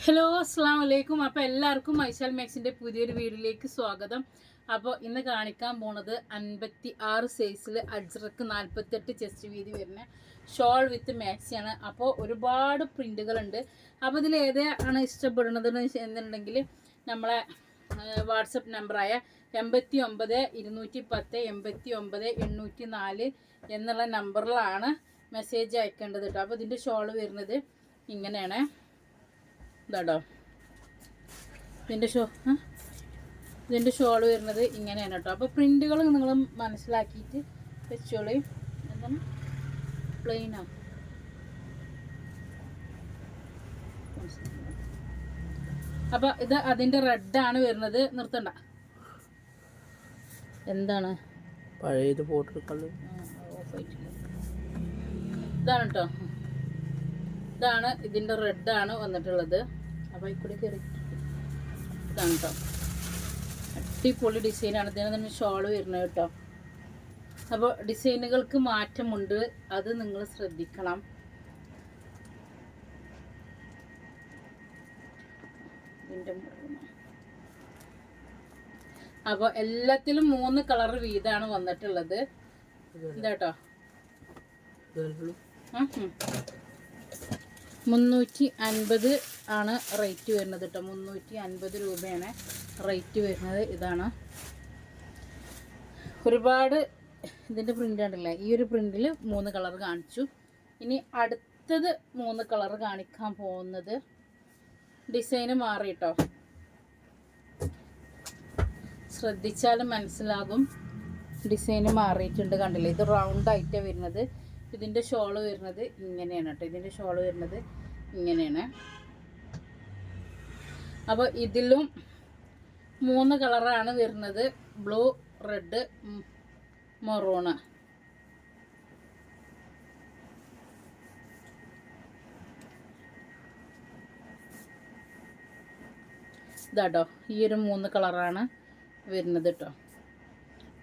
Hello അസ്സാം വലൈക്കും. അപ്പോൾ എല്ലാവർക്കും ഐശാൽ മാക്സിൻ്റെ പുതിയൊരു വീഡിയോയിലേക്ക് സ്വാഗതം. അപ്പോൾ ഇന്ന് കാണിക്കാൻ പോണത് 56 സൈസിൽ അജ്രക്ക് 48 ചെസ്റ്റ് വീതി വരുന്ന ഷോൾ വിത്ത് മാക്സിയാണ്. അപ്പോൾ ഒരുപാട് പ്രിൻറ്റുകളുണ്ട്. അപ്പോൾ ഇതിൽ ഏതാണ് ഇഷ്ടപ്പെടുന്നത് എന്നുണ്ടെങ്കിൽ നമ്മളെ വാട്സപ്പ് നമ്പറായ 89 210 89 804 എന്നുള്ള നമ്പറിലാണ് മെസ്സേജ് അയക്കേണ്ടത് കേട്ടോ. അപ്പോൾ ഇതിൻ്റെ ഷോൾ വരുന്നത് ഇങ്ങനെയാണ്. ഇതാട്ടോ ഇതിൻ്റെ ഷോൾ വരുന്നത് ഇങ്ങനെയാണ് കേട്ടോ. അപ്പോൾ പ്രിൻറ്റുകൾ നിങ്ങൾ മനസ്സിലാക്കിയിട്ട് വെച്ചോളി. എന്താണ് പ്ലെയിനാ. അപ്പോൾ ഇത് അതിൻ്റെ റെഡാണ് വരുന്നത്. നിർത്തണ്ട. എന്താണ് പഴയത് പോട്ടെടുക്കുന്നത്? ഇതാണ് കേട്ടോ. ഇതാണ് ഇതിൻ്റെ റെഡാണ് വന്നിട്ടുള്ളത്. അപ്പോൾ ഇക്കൂടി കയറി ഇതാണ് കേട്ടോ. അടിപൊളി ഡിസൈനാണ്. ഇതിന് തന്നെ ഷോൾ വരുന്നത് കേട്ടോ. അപ്പോൾ ഡിസൈനുകൾക്ക് മാറ്റമുണ്ട്, അത് നിങ്ങൾ ശ്രദ്ധിക്കണം. അപ്പോൾ എല്ലാത്തിലും 3 കളർ വീതമാണ് വന്നിട്ടുള്ളത്. ഇതാട്ടോ 350 ആണ് റേറ്റ് വരുന്നത് കേട്ടോ. 350 രൂപയാണ് റേറ്റ് വരുന്നത്. ഇതാണ് ഒരുപാട് ഇതിൻ്റെ പ്രിൻ്റ് ഉണ്ടല്ലേ. ഈ ഒരു പ്രിൻറ്റിൽ 3 കളർ കാണിച്ചു. ഇനി അടുത്തത് 3 കളർ കാണിക്കാൻ പോകുന്നത് ഡിസൈന് മാറി കേട്ടോ. ശ്രദ്ധിച്ചാലും മനസ്സിലാകും ഡിസൈന് മാറിയിട്ടുണ്ട്. കണ്ടില്ലേ, ഇത് റൗണ്ട് ആയിട്ടാണ് വരുന്നത്. ഇതിൻ്റെ ഷോള് വരുന്നത് ഇങ്ങനെയാണ് കേട്ടോ. ഇതിൻ്റെ ഷോള് വരുന്നത് ഇങ്ങനെയാണ്. അപ്പോൾ ഇതിലും 3 കളറാണ് വരുന്നത്. Blue, red, maroon. ഇതാട്ടോ, ഈ ഒരു 3 കളറാണ് വരുന്നത് കേട്ടോ.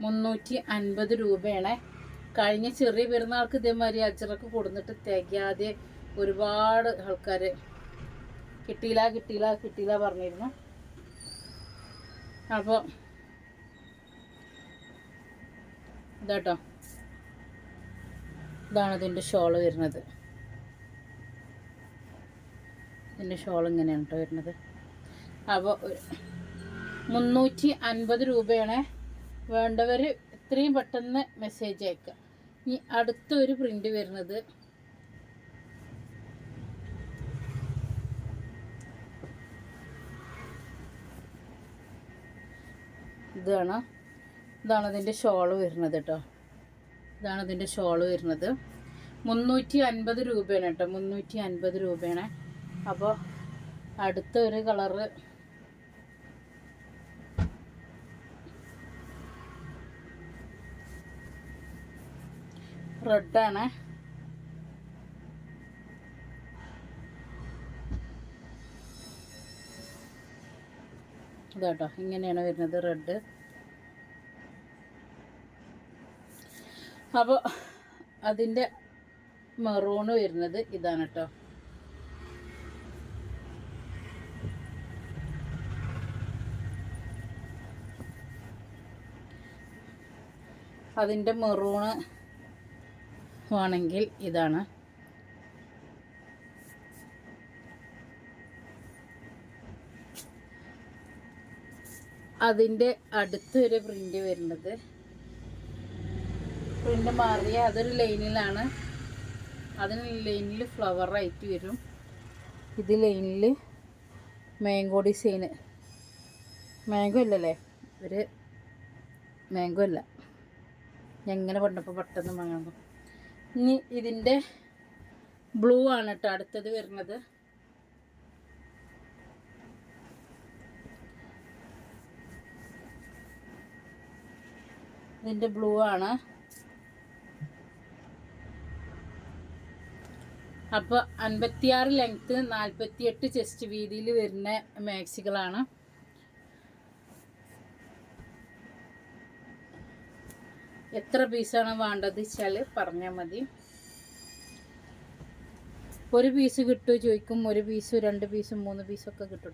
350 രൂപയാണ്. കഴിഞ്ഞ ചെറിയ പെരുന്നാൾക്ക് ഇതേമാതിരി അജ്രക്ക് കൊടുത്തിട്ട് തികയാതെ ഒരുപാട് ആൾക്കാർ കിട്ടിയില്ല പറഞ്ഞിരുന്നു. അപ്പോൾ ഇതാട്ടോ, ഇതാണ് ഇതിൻ്റെ ഷോള് വരുന്നത്. ഇതിൻ്റെ ഷോൾ ഇങ്ങനെയാണ് കേട്ടോ വരുന്നത്. അപ്പോൾ 350 രൂപയാണ്. വേണ്ടവർ എത്രയും പെട്ടെന്ന് മെസ്സേജ് അയക്കുക. ഇനി അടുത്തൊരു പ്രിൻ്റ് വരുന്നത് ഇതാണ് ഇതിൻ്റെ ഷോള് വരുന്നത് കേട്ടോ. ഇതാണ് ഇതിൻ്റെ ഷോള് വരുന്നത്. 350 രൂപയാണ് കേട്ടോ. 350 രൂപയാണ്. അപ്പോൾ അടുത്തൊരു കളറ് റെഡാണ്. ഇതാട്ടോ, ഇങ്ങനെയാണ് വരുന്നത് റെഡ്. അപ്പോൾ അതിൻ്റെ മെറൂണ് വരുന്നത് ഇതാണ് കേട്ടോ. അതിൻ്റെ മെറൂണ് ആണെങ്കിൽ ഇതാണ്. അതിൻ്റെ അടുത്തൊരു പ്രിൻ്റ് വരുന്നത്, പ്രിൻ്റ് മാറിയ അതൊരു ലൈനിലാണ്. അതിന് ലൈനിൽ ഫ്ലവർ ആയിട്ട് വരും. ഇത് ലൈനിൽ മാംഗോ ഡിസൈന്. മാംഗോ ഇല്ലല്ലേ, ഒരു മാംഗോ ഇല്ല. ഞാൻ ഇങ്ങനെ പറഞ്ഞപ്പോൾ പെട്ടെന്ന് വാങ്ങുന്നു. ഇനി ഇതിൻ്റെ ബ്ലൂ ആണ് കേട്ടോ അടുത്തത് വരുന്നത്. ഇതിൻ്റെ ബ്ലൂ ആണ്. അപ്പോൾ 56 ലെങ്ത്ത് 48 ചെസ്റ്റ് വീതിയിൽ വരുന്ന മാക്സികളാണ്. എത്ര പീസാണ് വേണ്ടത് വെച്ചാൽ പറഞ്ഞാൽ മതി. ഒരു പീസ് കിട്ടുമോ ചോദിക്കും. ഒരു പീസ് 2 പീസും 3 പീസൊക്കെ കിട്ടും.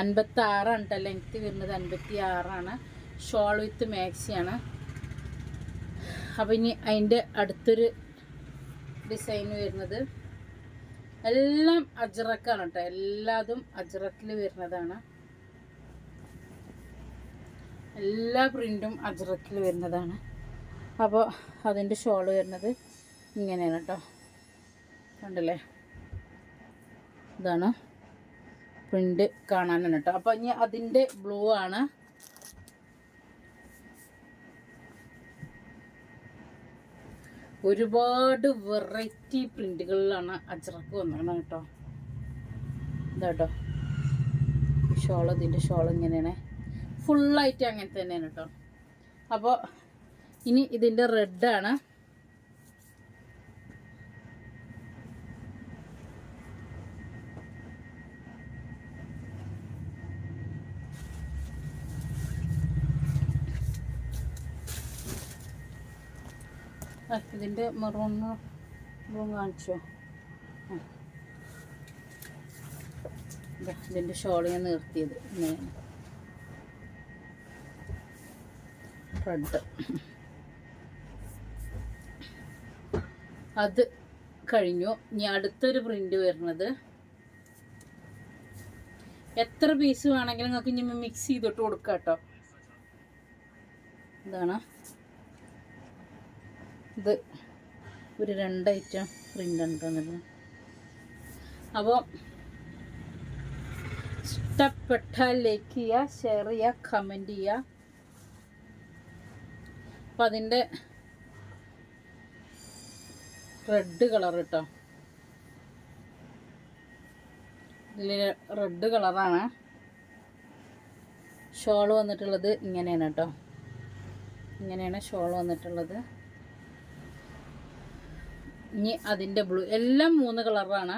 56 കേട്ടോ ലെങ്ത്ത് വരുന്നത്. 56 ഷോൾ വിത്ത് മാക്സിയാണ്. അപ്പോൾ ഇനി അതിൻ്റെ അടുത്തൊരു ഡിസൈൻ വരുന്നത് എല്ലാം അജ്രക്കാണ് കേട്ടോ. എല്ലാതും അജ്രക്കിൽ വരുന്നതാണ്. എല്ലാ പ്രിൻറ്റും അജ്രക്കിൽ വരുന്നതാണ്. അപ്പോൾ അതിൻ്റെ ഷോൾ വരുന്നത് ഇങ്ങനെയാണ് കേട്ടോ. കണ്ടില്ലേ, ഇതാണ് പ്രിൻ്റ് കാണാനാണ് കേട്ടോ. അപ്പോൾ ഇനി അതിൻ്റെ ബ്ലൂ ആണ്. ഒരുപാട് വെറൈറ്റി പ്രിൻറ്റുകളിലാണ് അജ്രക്ക് വന്നിരിക്കുന്നത് കേട്ടോ. ഇതാട്ടോ ഷോൾ. ഇതിൻ്റെ ഷോൾ ഇങ്ങനെയാണ്, ഫുള്ളായിട്ട് അങ്ങനെ തന്നെയാണ് കേട്ടോ. അപ്പോൾ ഇനി ഇതിൻ്റെ റെഡാണ്. ഇതിൻ്റെ മെറൂൺ കാണിച്ചോ. ഇതിൻ്റെ ഷോൾ ഞാൻ നിർത്തിയത് ഇങ്ങനെയാണ്. റെഡ് അത് കഴിഞ്ഞു. ഇനി അടുത്തൊരു പ്രിൻ്റ് വരുന്നത്, എത്ര പീസ് വേണമെങ്കിലും നിങ്ങൾക്ക് ഇനി മിക്സ് ചെയ്തിട്ട് കൊടുക്കാം കേട്ടോ. ഇതാണ് ഇത്. ഒരു 2 ഐറ്റം പ്രിൻ്റ് ഉണ്ടെന്നത്. അപ്പോൾ ഇഷ്ടപ്പെട്ടാൽ ലൈക്ക് ചെയ്യുക, ഷെയർ ചെയ്യുക, കമൻറ്റ് ചെയ്യുക. അപ്പം അതിൻ്റെ റെഡ് കളർ കേട്ടോ. ഇതിൽ റെഡ് കളറാണ്. ഷോൾ വന്നിട്ടുള്ളത് ഇങ്ങനെയാണ് കേട്ടോ. ഇങ്ങനെയാണ് ഷോൾ വന്നിട്ടുള്ളത്. ഇനി അതിൻ്റെ ബ്ലൂ. എല്ലാം 3 കളറാണ്.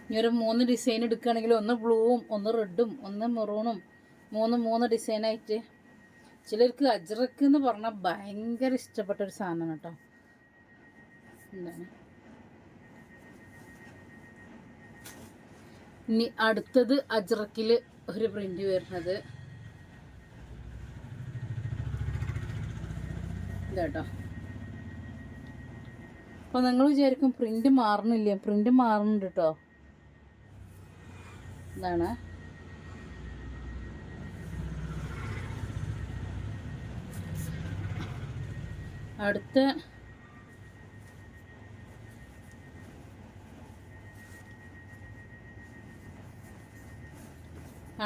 ഇനി ഒരു 3 ഡിസൈൻ എടുക്കുകയാണെങ്കിൽ ഒന്ന് ബ്ലൂവും ഒന്ന് റെഡും ഒന്ന് മെറൂണും 3 ഡിസൈനായിട്ട്. ചിലർക്ക് അജ്രക്ക് എന്ന് പറഞ്ഞാൽ ഭയങ്കര ഇഷ്ടപ്പെട്ടൊരു സാധനമാണ് കേട്ടോ. എന്താണ് ഇനി അടുത്തത് അജ്രക്കിൽ ഒരു പ്രിൻ്റ് വരുന്നത് ഇതാട്ടോ. അപ്പോൾ നിങ്ങൾ വിചാരിക്കും പ്രിൻ്റ് മാറണില്ലേ? പ്രിൻ്റ് മാറുന്നുണ്ട് കേട്ടോ. ഇതാണ്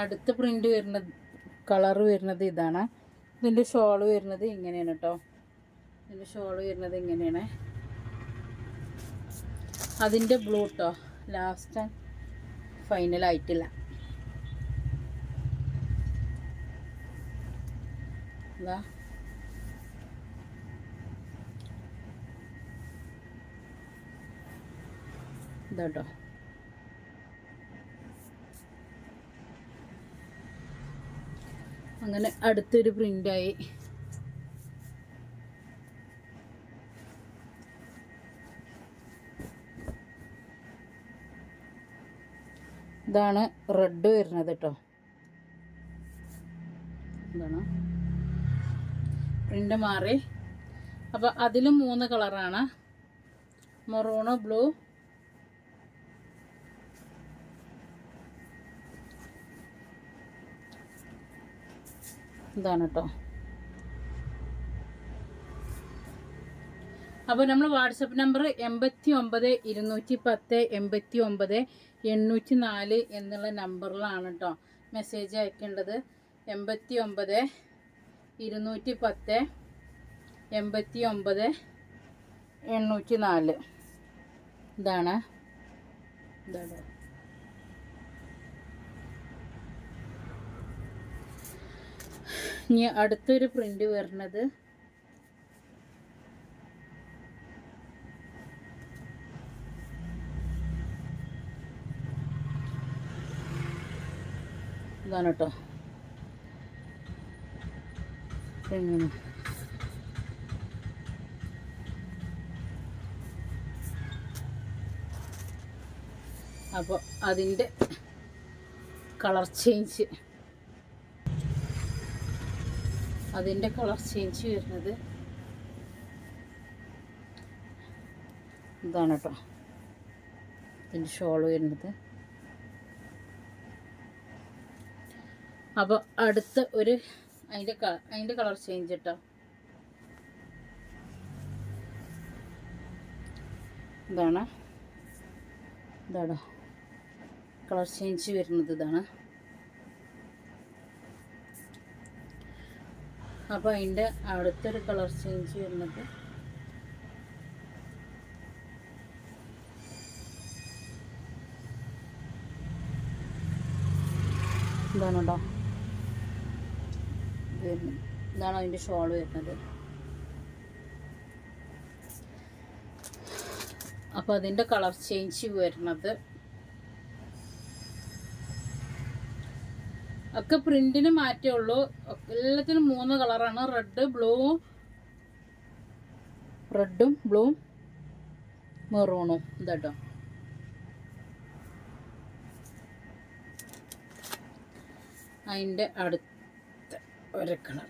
അടുത്ത പ്രിൻ്റ് വരുന്നത്, കളർ വരുന്നത് ഇതാണ്. ഇതിൻ്റെ ഷോൾ വരുന്നത് ഇങ്ങനെയാണ് കേട്ടോ. ഇതിൻ്റെ ഷോൾ വരുന്നത് ഇങ്ങനെയാണ്. അതിൻ്റെ ബ്ലൂ കേട്ടോ. ലാസ്റ്റ് ഫൈനലായിട്ടില്ല. ഇതാ ഇതാട്ടോ. അങ്ങനെ അടുത്തൊരു പ്രിൻ്റായി. ഇതാണ് റെഡ് വരുന്നത് കേട്ടോ. ഇതാണ് പ്രിൻ്റ് മാറി. അപ്പോൾ അതിലും 3 കളറാണ്. മെറൂണ്, ബ്ലൂ, ഇതാണ് കേട്ടോ. അപ്പോൾ നമ്മൾ വാട്സപ്പ് നമ്പർ 89 210 89 804 എന്നുള്ള നമ്പറിലാണ് കേട്ടോ മെസ്സേജ് അയക്കേണ്ടത്. 89 210 89 804. ഇതാണ്. ഇനി അടുത്തൊരു പ്രിൻ്റ് വരുന്നത് ഇതാണ് കേട്ടോ. അപ്പോൾ അതിൻ്റെ കളർ ചേഞ്ച് വരുന്നത് ഇതാണ് കേട്ടോ. ഇതിൻ്റെ ഷോൾ വരുന്നത്. അപ്പോൾ അടുത്ത ഒരു അതിൻ്റെ കളർ ചേഞ്ച് കേട്ടോ. ഇതാണ് കളർ ചേഞ്ച് വരുന്നത്. ഇതാണ്. അപ്പോൾ അതിൻ്റെ അടുത്തൊരു കളർ ചേഞ്ച് വരുന്നത് ഇതാണ് കേട്ടോ. ഇതാണ് അതിൻ്റെ ഷോൾ വരുന്നത്. അപ്പോൾ അതിൻ്റെ കളർ ചേഞ്ച് വരുന്നത് ഒക്കെ പ്രിന്റിന് മാറ്റേ ഉള്ളൂ. എല്ലാത്തിനും 3 കളറാണ്. റെഡും ബ്ലൂവും മെറൂണും. ഇതാട്ടോ. അതിൻ്റെ അടുത്ത ഒരു കളർ